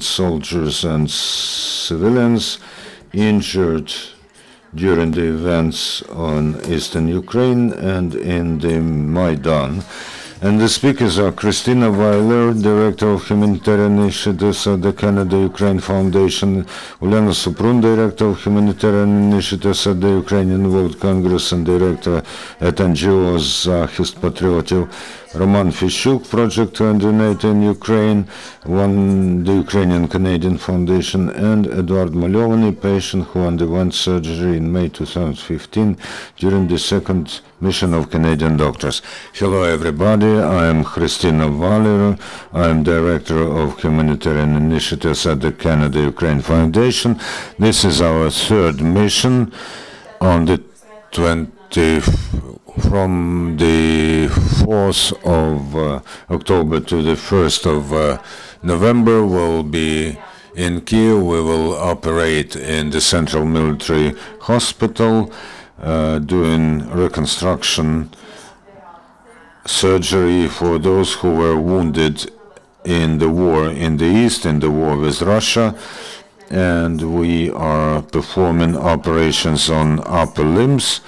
soldiers and civilians injured during the events on eastern Ukraine and in the Maidan. And the speakers are Krystina, Waler, Director of Humanitarian Initiatives at the Canada-Ukraine Foundation, Ulyana Suprun, Director of Humanitarian Initiatives at the Ukrainian World Congress and Director at NGO Zahyst, patriotiv, Fishchuk, Project Underwent in Ukraine, the Ukrainian Canadian Foundation, and Eduard Malovanyi, patient who underwent surgery in May 2015 during the second mission of Canadian doctors. Hello everybody, I am Krystina Waler. I am Director of Humanitarian Initiatives at the Canada-Ukraine Foundation. This is our third mission on the from the 4th of October to the 1st of November. We'll be in Kiev. We will operate in the Central Military Hospital, doing reconstruction surgery for those who were wounded in the war in the East, in the war with Russia. And we are performing operations on upper limbs.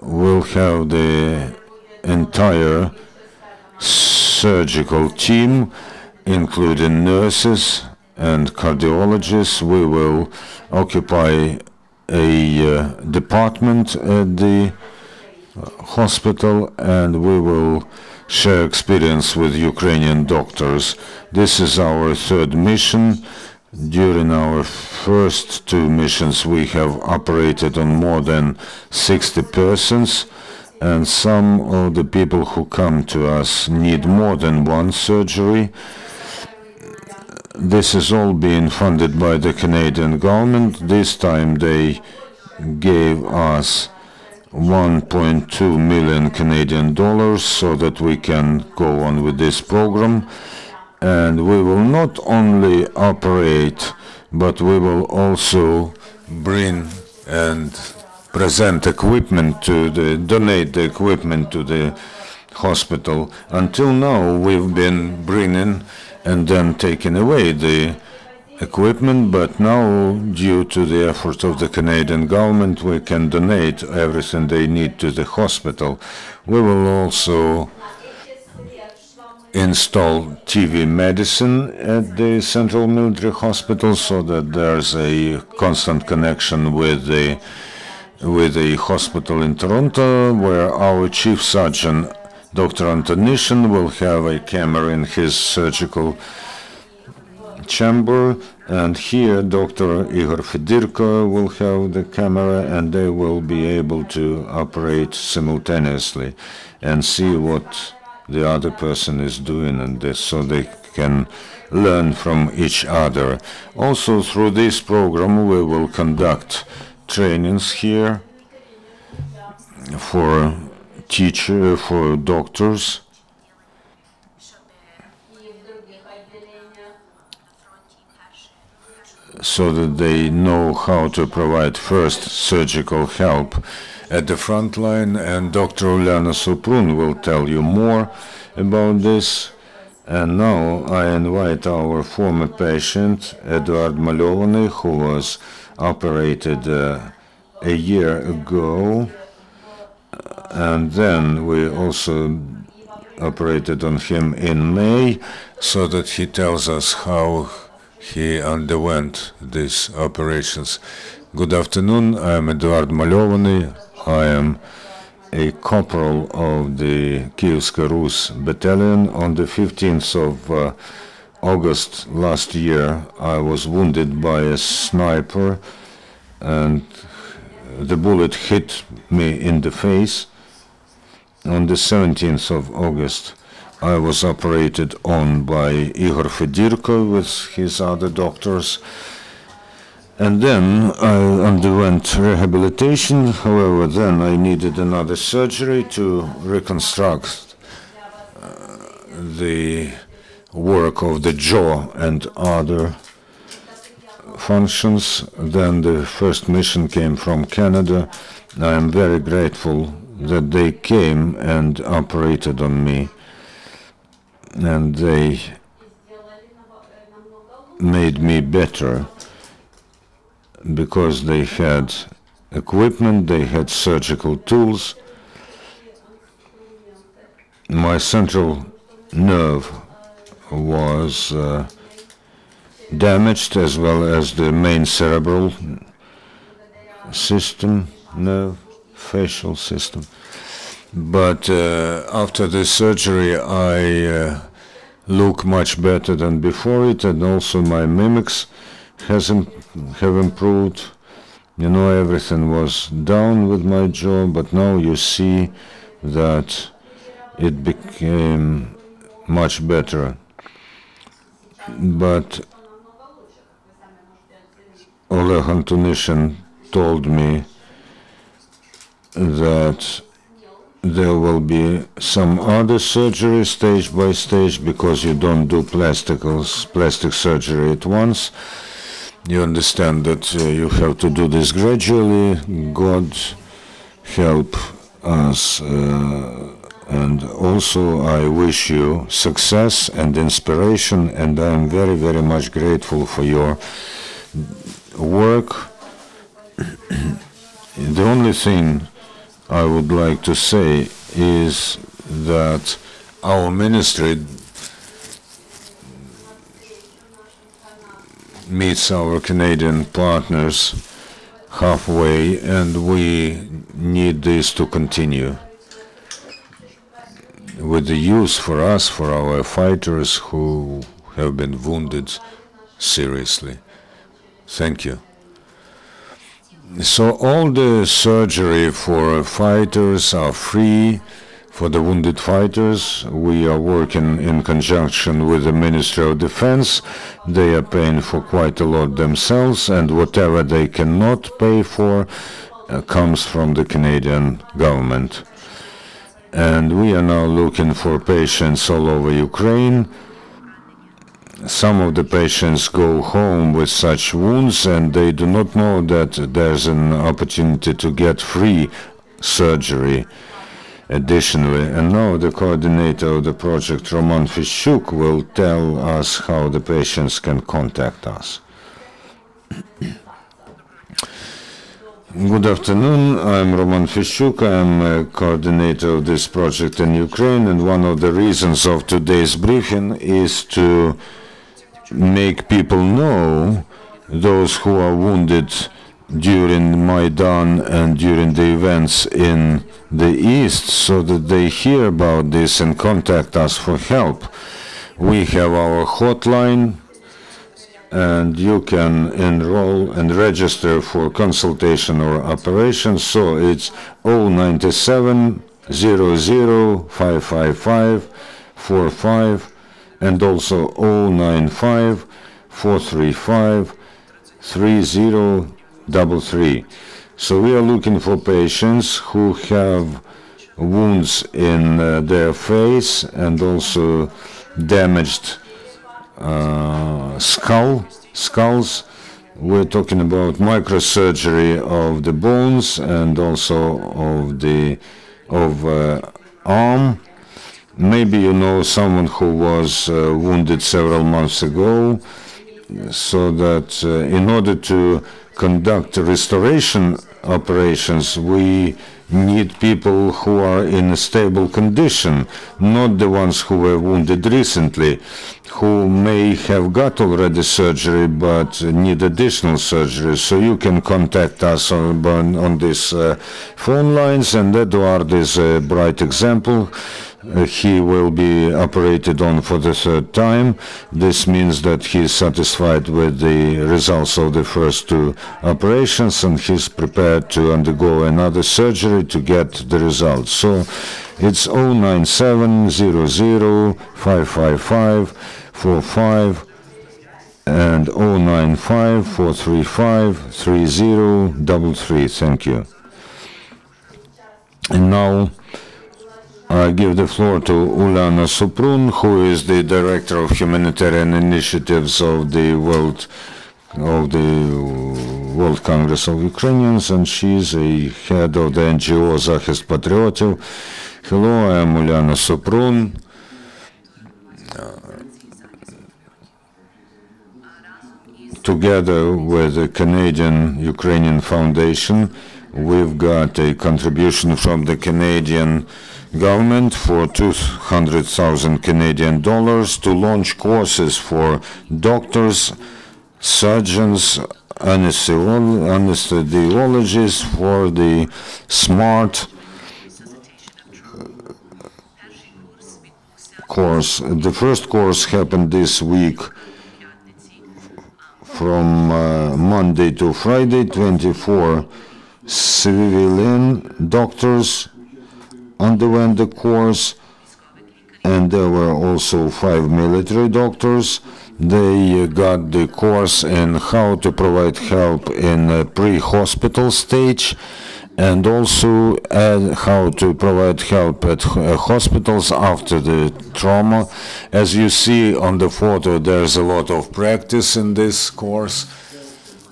We'll have the entire surgical team, including nurses and cardiologists. We will occupy a department at the hospital, and we will share experience with Ukrainian doctors. This is our third mission. During our first two missions, we have operated on more than 60 persons, and some of the people who come to us need more than one surgery. This is all being funded by the Canadian government. This time they gave us 1.2 million Canadian dollars so that we can go on with this program. And we will not only operate, but we will also bring and present equipment donate the equipment to the hospital. Until now, we've been bringing and then taking away the equipment, but now, due to the effort of the Canadian government, we can donate everything they need to the hospital. We will also install TV medicine at the Central Military Hospital so that there's a constant connection with the hospital in Toronto, where our chief surgeon, Dr. Antonishin, will have a camera in his surgical chamber, and here Dr. Igor Fedorko will have the camera, and they will be able to operate simultaneously and see what the other person is doing, and this, so they can learn from each other. Also, through this program, we will conduct trainings here for for doctors, so that they know how to provide first surgical help at the front line, and Dr. Ulyana Suprun will tell you more about this. And now I invite our former patient, Eduard Malovanyi, who was operated a year ago, and then we also operated on him in May, so that he tells us how he underwent these operations. Good afternoon, I am Eduard Malovanyi. I am a corporal of the Kievska Rus battalion. On the 15th of August last year, I was wounded by a sniper, and the bullet hit me in the face. On the 17th of August, I was operated on by Igor Fedorko with his other doctors. And then I underwent rehabilitation. However, then I needed another surgery to reconstruct the work of the jaw and other functions. Then the first mission came from Canada. I am very grateful that they came and operated on me. And they made me better because they had equipment, they had surgical tools. My central nerve was damaged, as well as the main cerebral system, nerve, facial system. But after the surgery, I look much better than before it, and also my mimics have improved. You know, everything was down with my jaw, but now you see that it became much better. But Oleg Antonishin told me that there will be some other surgery stage by stage, because you don't do plastic surgery at once. You understand that you have to do this gradually. God help us. And also I wish you success and inspiration, and I'm very, very much grateful for your work. The only thing I would like to say is that our ministry meets our Canadian partners halfway, and we need this to continue with the use for us, for our fighters who have been wounded seriously. Thank you. So all the surgery for fighters are free for the wounded fighters. We are working in conjunction with the Ministry of Defense. They are paying for quite a lot themselves, and whatever they cannot pay for comes from the Canadian government. And we are now looking for patients all over Ukraine. Some of the patients go home with such wounds, and they do not know that there's an opportunity to get free surgery additionally. And now the coordinator of the project, Roman Fishchuk, will tell us how the patients can contact us. Good afternoon, I'm Roman Fishchuk. I'm a coordinator of this project in Ukraine, and one of the reasons of today's briefing is to make people know, those who are wounded during Maidan and during the events in the East, so that they hear about this and contact us for help. We have our hotline, and you can enroll and register for consultation or operation. So it's 097 00 555 45, and also 095 435 3033. So we are looking for patients who have wounds in their face and also damaged skulls. We're talking about microsurgery of the bones and also of the arm. Maybe you know someone who was wounded several months ago, so that in order to conduct restoration operations, we need people who are in a stable condition, not the ones who were wounded recently, who may have got already surgery but need additional surgery. So you can contact us on these phone lines, and Eduard is a bright example. He will be operated on for the third time. This means that he is satisfied with the results of the first two operations, and he's prepared to undergo another surgery to get the results. So it's 097 00 555 45 and 095 435 3033. Thank you. And now I give the floor to Ulyana Suprun, who is the Director of Humanitarian Initiatives of the World Congress of Ukrainians, and she is a head of the NGO Zahyst patriotiv. Hello, I am Ulyana Suprun. together with the Canadian Ukrainian Foundation, we've got a contribution from the Canadian government for 200,000 Canadian dollars to launch courses for doctors, surgeons, anesthesiologists for the smart course. The first course happened this week from Monday to Friday. 24 civilian doctors underwent the course, and there were also 5 military doctors. They got the course in how to provide help in a pre-hospital stage, and also how to provide help at hospitals after the trauma. As you see on the photo, there's a lot of practice in this course.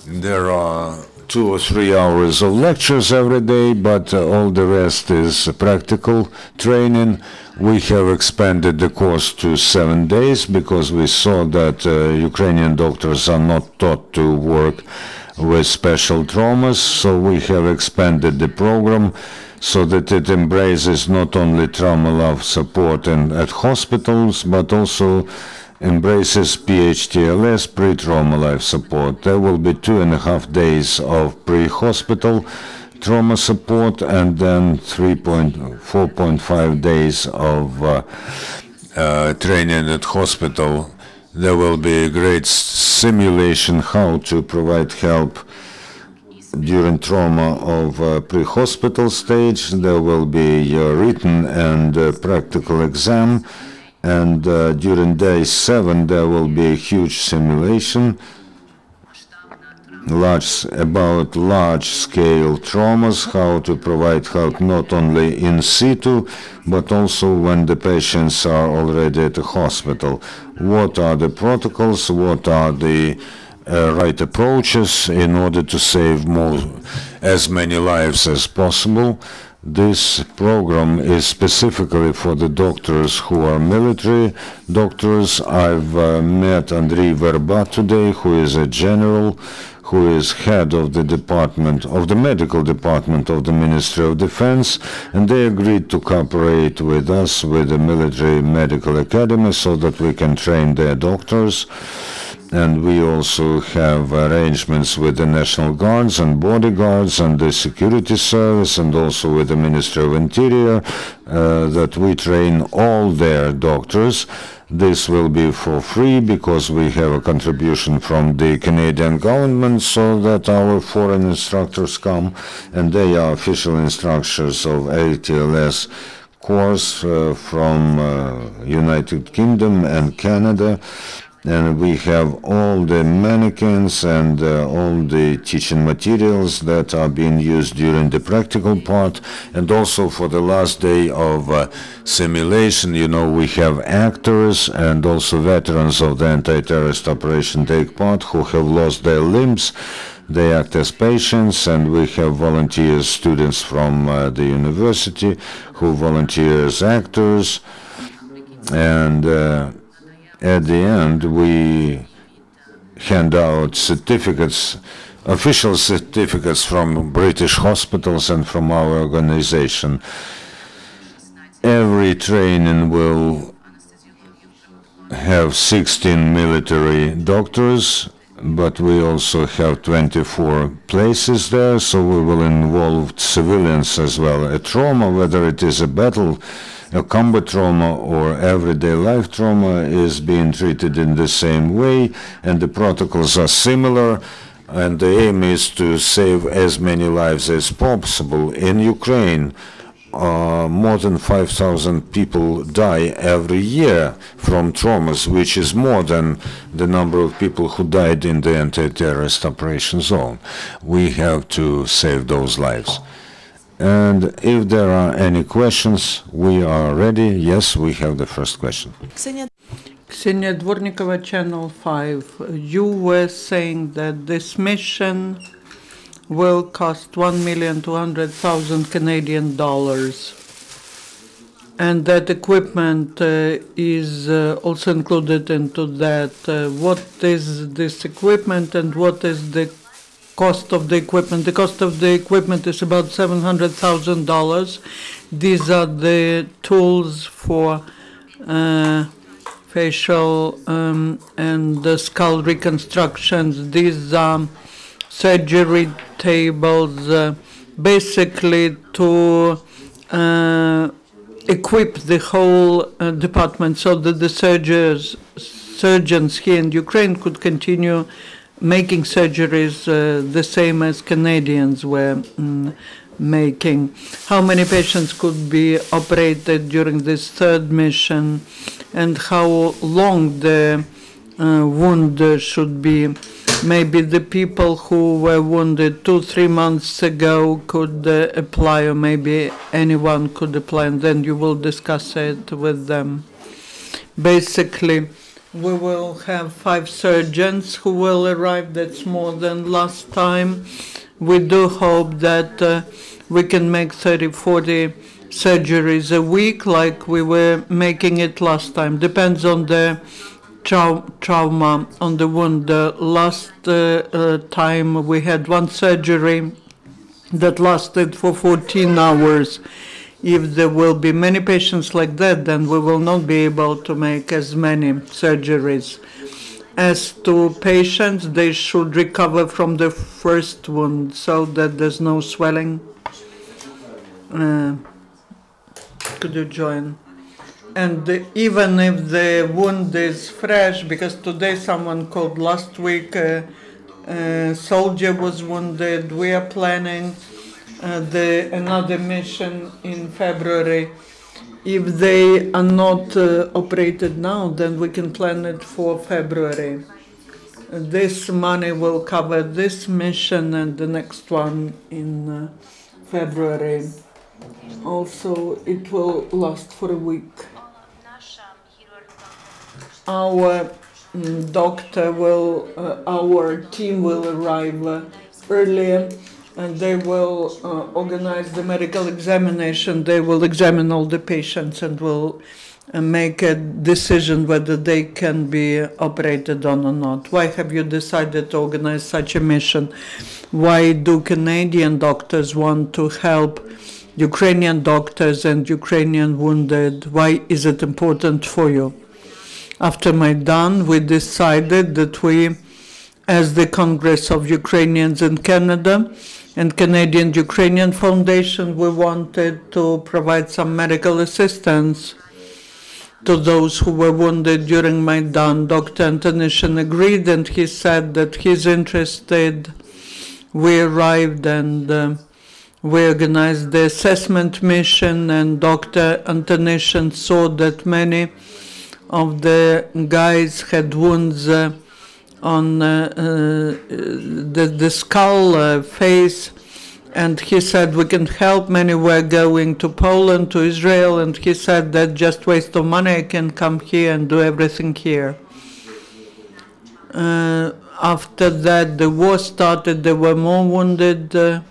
There are 2 or 3 hours of lectures every day, but all the rest is practical training. We have expanded the course to 7 days because we saw that Ukrainian doctors are not taught to work with special traumas, so we have expanded the program so that it embraces not only trauma life support at hospitals, but also embraces PHTLS, pre-trauma life support. There will be 2.5 days of pre-hospital trauma support, and then 4.5 days of training at hospital. There will be a great simulation how to provide help during trauma of pre-hospital stage. There will be a written and practical exam, and during day 7 there will be a huge simulation about large-scale traumas, how to provide help not only in situ, but also when the patients are already at the hospital. What are the protocols? What are the right approaches in order to save as many lives as possible? This program is specifically for the doctors who are military doctors. I've met Andriy Verba today, who is a general, who is head of the medical department of the Ministry of Defense, and they agreed to cooperate with us, with the Military Medical Academy, so that we can train their doctors. And we also have arrangements with the National Guards and bodyguards and the security service, and also with the Ministry of Interior, that we train all their doctors. This will be for free because we have a contribution from the Canadian government, so that our foreign instructors come, and they are official instructors of ATLS course from United Kingdom and Canada. And we have all the mannequins and all the teaching materials that are being used during the practical part. And also for the last day of simulation, we have actors and also veterans of the anti-terrorist operation take part who have lost their limbs. They act as patients, and we have volunteers, students from the university who volunteer as actors. And at the end, we hand out certificates, official certificates from British hospitals and from our organization. Every training will have 16 military doctors, but we also have 24 places there, so we will involve civilians as well. A trauma, whether it is a combat trauma or everyday life trauma, is being treated in the same way, and the protocols are similar, and the aim is to save as many lives as possible. In Ukraine, more than 5,000 people die every year from traumas, which is more than the number of people who died in the anti-terrorist operation zone. We have to save those lives. And if there are any questions, we are ready. Yes, we have the first question. Ksenia Dvornikova, Channel 5. You were saying that this mission will cost $1,200,000 Canadian dollars. and that equipment is also included into that. What is this equipment and what is the cost of the equipment? The cost of the equipment is about $700,000. These are the tools for facial and the skull reconstructions. These are surgery tables, basically to equip the whole department so that the surgeons here in Ukraine could continue making surgeries the same as Canadians were making. How many patients could be operated during this third mission, and how long the wound should be. Maybe the people who were wounded 2-3 months ago could apply, or maybe anyone could apply, and then you will discuss it with them. Basically, we will have 5 surgeons who will arrive. That's more than last time. We do hope that we can make 30-40 surgeries a week like we were making it last time. Depends on the trauma, on the wound. Last time we had 1 surgery that lasted for 14 hours. If there will be many patients like that, then we will not be able to make as many surgeries. As to patients, they should recover from the first wound so that there's no swelling. Could you join? And even if the wound is fresh, because today someone called last week, a soldier was wounded. We are planning another mission in February. If they are not operated now, then we can plan it for February. This money will cover this mission and the next one in February. Also, it will last for a week. Our doctor will, our team will arrive earlier, and they will organize the medical examination. They will examine all the patients and will make a decision whether they can be operated on or not. Why have you decided to organize such a mission? Why do Canadian doctors want to help Ukrainian doctors and Ukrainian wounded? Why is it important for you? After Maidan, we decided that we, as the Congress of Ukrainians in Canada and Canadian Ukrainian Foundation, we wanted to provide some medical assistance to those who were wounded during Maidan. Dr. Antonishin agreed, and he said that he's interested. We arrived and we organized the assessment mission, and Dr. Antonishin saw that many of the guys had wounds on the skull, face, and he said we can help. Many were going to Poland, to Israel, and he said that just waste of money, I can come here and do everything here. After that, the war started, there were more wounded,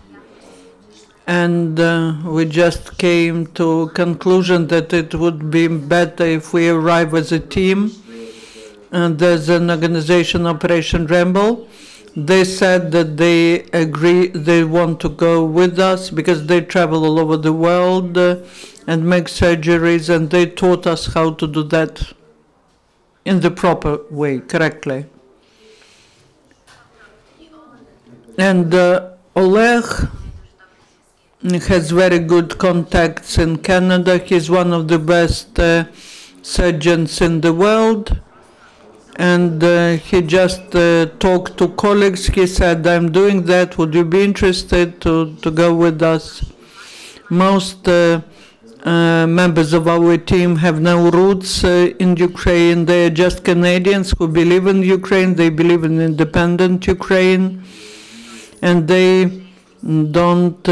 and we just came to a conclusion that it would be better if we arrive as a team. And there's an organization, Operation Ramble. They said that they agree, they want to go with us because they travel all over the world and make surgeries, and they taught us how to do that in the proper way, correctly. And Oleg has very good contacts in Canada. He's one of the best surgeons in the world. And he just talked to colleagues. He said, I'm doing that. Would you be interested to go with us? Most members of our team have no roots in Ukraine. They are just Canadians who believe in Ukraine. They believe in independent Ukraine. And they don't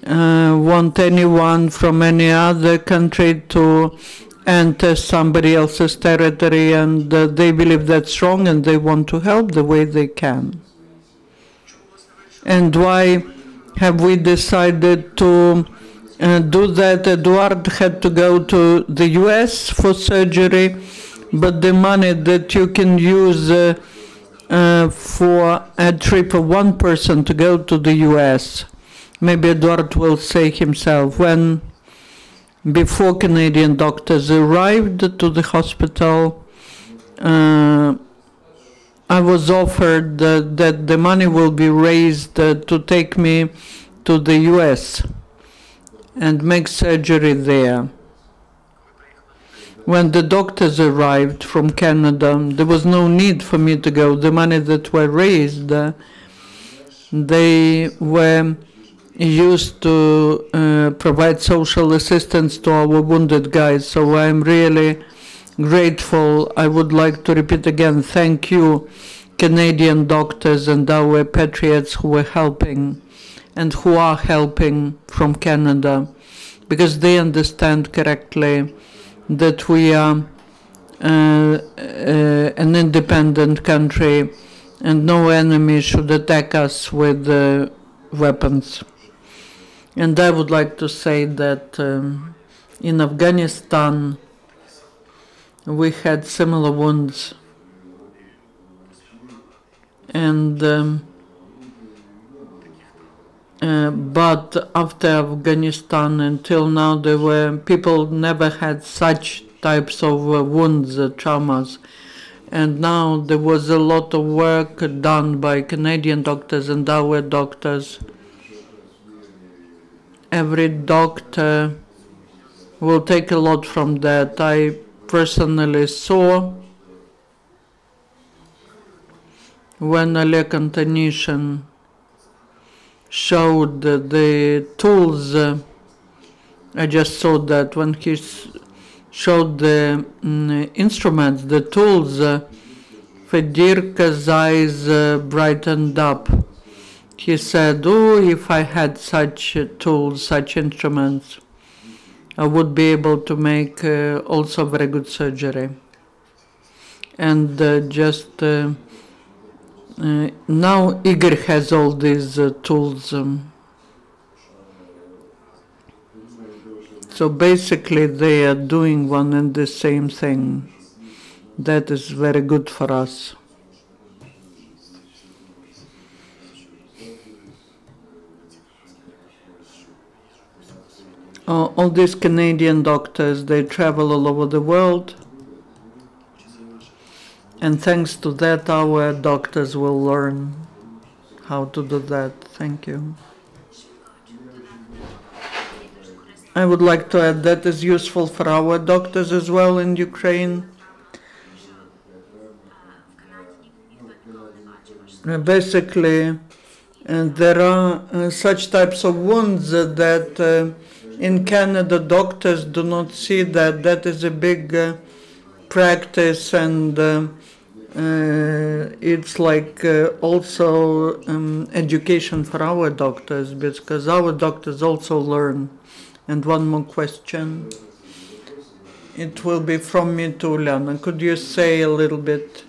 want anyone from any other country to enter somebody else's territory, and they believe that's wrong, and they want to help the way they can. And why have we decided to do that. Eduard had to go to the US for surgery, but the money that you can use for a trip of one person to go to the US, maybe Eduard will say himself, when before Canadian doctors arrived to the hospital, I was offered that the money will be raised to take me to the US and make surgery there. When the doctors arrived from Canada, there was no need for me to go. The money that were raised, they were used to provide social assistance to our wounded guys. So I'm really grateful. I would like to repeat again, thank you, Canadian doctors and our patriots who were helping and who are helping from Canada, because they understand correctly that we are an independent country and no enemy should attack us with weapons. And I would like to say that in Afghanistan we had similar wounds, and but after Afghanistan until now, people never had such types of wounds, traumas, and now there was a lot of work done by Canadian doctors and our doctors. Every doctor will take a lot from that. I personally saw when Oleg Antonishin showed the tools. I just saw that when he showed the instruments, the tools, Fedorka's eyes brightened up. He said, oh, if I had such tools, such instruments, I would be able to make also very good surgery. And now Igor has all these tools. So basically they are doing one and the same thing. That is very good for us. All these Canadian doctors, they travel all over the world. And thanks to that, our doctors will learn how to do that. Thank you. I would like to add that is useful for our doctors as well in Ukraine. Basically, there are such types of wounds that in Canada doctors do not see that. That is a big practice, and it's like also education for our doctors, because our doctors also learn. And one more question. It will be from me to Ulyana. Could you say a little bit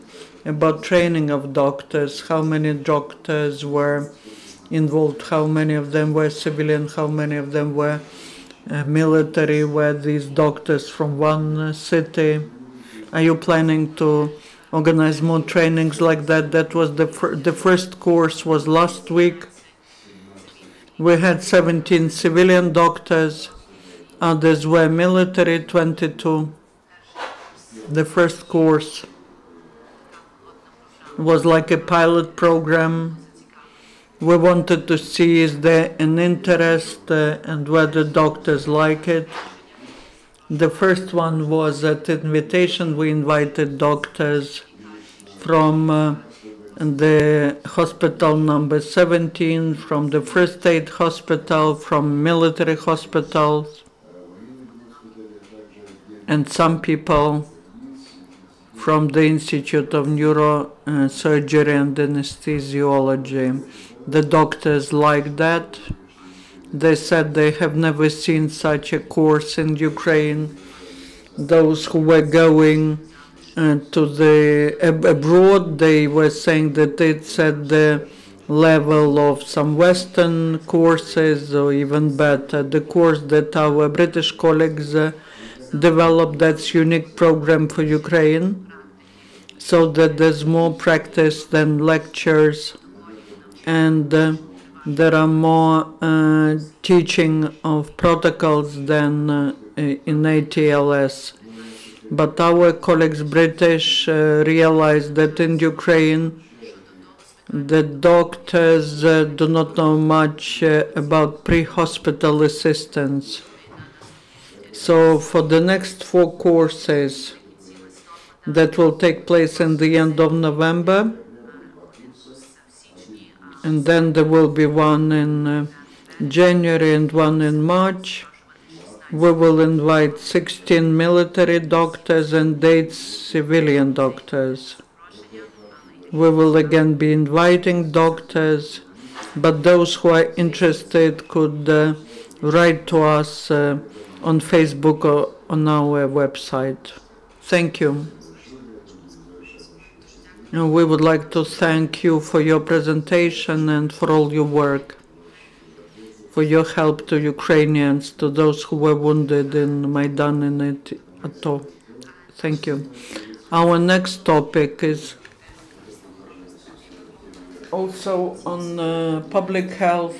about training of doctors? How many doctors were involved? How many of them were civilian? How many of them were military? Were these doctors from one city? Are you planning to organize more trainings like that? That was the first course was last week. We had 17 civilian doctors, others were military, 22. The first course was like a pilot program. We wanted to see is there an interest and whether doctors like it. The first one was at invitation. We invited doctors from the hospital number 17, from the First Aid Hospital, from military hospitals, and some people from the Institute of Neurosurgery and Anesthesiology. The doctors liked that. They said they have never seen such a course in Ukraine. Those who were going to the abroad, they were saying that they said the level of some Western courses, or even better, the course that our British colleagues developed, that's unique program for Ukraine, so that there's more practice than lectures, and there are more teaching of protocols than in ATLS. But our colleagues British realized that in Ukraine the doctors do not know much about pre-hospital assistance. So for the next 4 courses that will take place in the end of November, and then there will be one in January and one in March, we will invite 16 military doctors and 8 civilian doctors. We will again be inviting doctors, but those who are interested could write to us on Facebook or on our website. Thank you. We would like to thank you for your presentation and for all your work, for your help to Ukrainians, to those who were wounded in Maidan and Ato. Thank you. Our next topic is also on public health